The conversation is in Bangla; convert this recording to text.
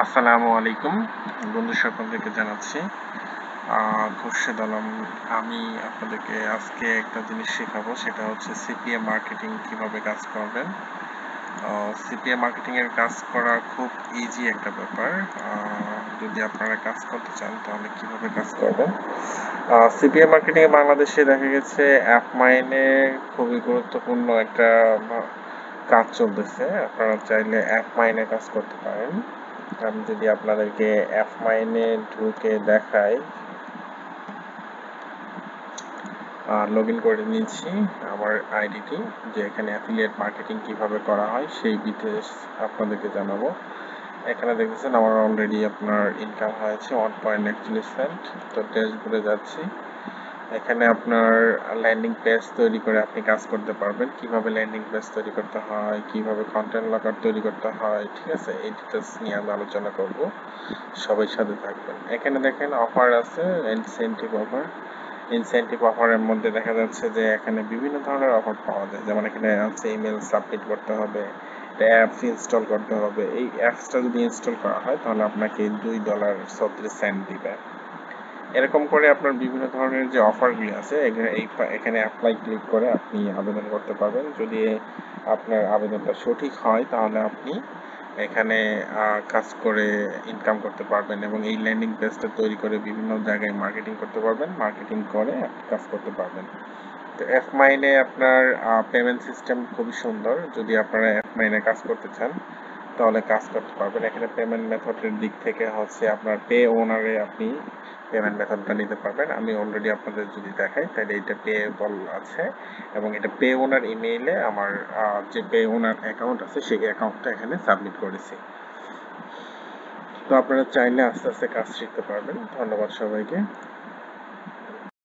আসসালামু আলাইকুম বন্ধু সকলকে জানাচ্ছি খুরশেদ আলম। আমি আপনাদেরকে আজকে একটা জিনিস শেখাবো, সেটা হচ্ছে সিপিএ মার্কেটিং কিভাবে কাজ করবেন। সিপিএ মার্কেটিং এর কাজ করা খুব ইজি একটা ব্যাপার। যদি আপনারা কাজ করতে চান তাহলে কিভাবে কাজ করবেন। সিপিএ মার্কেটিং এ বাংলাদেশে দেখা গেছে অ্যাপ মাইনে খুবই গুরুত্বপূর্ণ একটা কাজ চলতেছে। আপনারা চাইলে অ্যাপ মাইনে কাজ করতে পারেন। আমি যদি আপনাদেরকে অ্যাপ মাইনে ঢুকে দেখাই, লগ ইন করে নিয়েছি আমার আইডিটি, যে এখানে অ্যাফিলিয়েট মার্কেটিং কিভাবে করা হয় সেই বিশেষ আপনাদেরকে জানাবো। এখানে দেখতেছেন আমার অলরেডি আপনার ইনকাম হয়েছে 1.41 সেন্ট। তো ড্যাশবোর্ডে যাচ্ছি। এখানে আপনার ল্যান্ডিং পেজ তৈরি করে আপনি কাজ করতে পারবেন। কিভাবে ল্যান্ডিং পেজ তৈরি করতে হয়, কিভাবে কন্টেন্ট লকার তৈরি করতে হয়, ঠিক আছে, এই ডিটেলস নিয়ে আমি আলোচনা করব। সবাই সাথে থাকবেন। এখানে দেখেন অফার আছে, ইনসেন্টিভ অফারের মধ্যে দেখা যাচ্ছে যে এখানে বিভিন্ন ধরনের অফার পাওয়া যায়। যেমন এখানে আছে ইমেল সাবমিট করতে হবে, অ্যাপস ইনস্টল করতে হবে। এই অ্যাপসটা যদি ইনস্টল করা হয় তাহলে আপনাকে $2.36 দিবে। এরকম করে আপনার বিভিন্ন ধরনের যে অফারগুলি আছে এখানে অ্যাপ্লাই ক্লিক করে আপনি আবেদন করতে পারবেন। যদি আপনার আবেদনটা সঠিক হয় তাহলে আপনি এখানে কাজ করে ইনকাম করতে পারবেন এবং এই ল্যান্ডিং পেজটা তৈরি করে বিভিন্ন জায়গায় মার্কেটিং করতে পারবেন। মার্কেটিং করে আপনি কাজ করতে পারবেন। তো এফ মাইনে আপনার পেমেন্ট সিস্টেম খুবই সুন্দর। যদি আপনারা এফ মাইনে কাজ করতে চান তাহলে কাজ করতে পারবেন। এখানে পেমেন্ট মেথডের দিক থেকে হচ্ছে আপনার পে ওনারে আপনি পেমেন্ট মেথডটা নিতে পারবেন। আমি অলরেডি আপনাদের যদি দেখাই তাহলে এটা পেয়েবল আছে এবং এটা পে ওনার ইমেইলে আমার যে পে ওনার অ্যাকাউন্ট আছে সেই অ্যাকাউন্টটা এখানে সাবমিট করেছি। তো আপনারা চাইলে আস্তে আস্তে কাজ শিখতে পারবেন। ধন্যবাদ সবাইকে।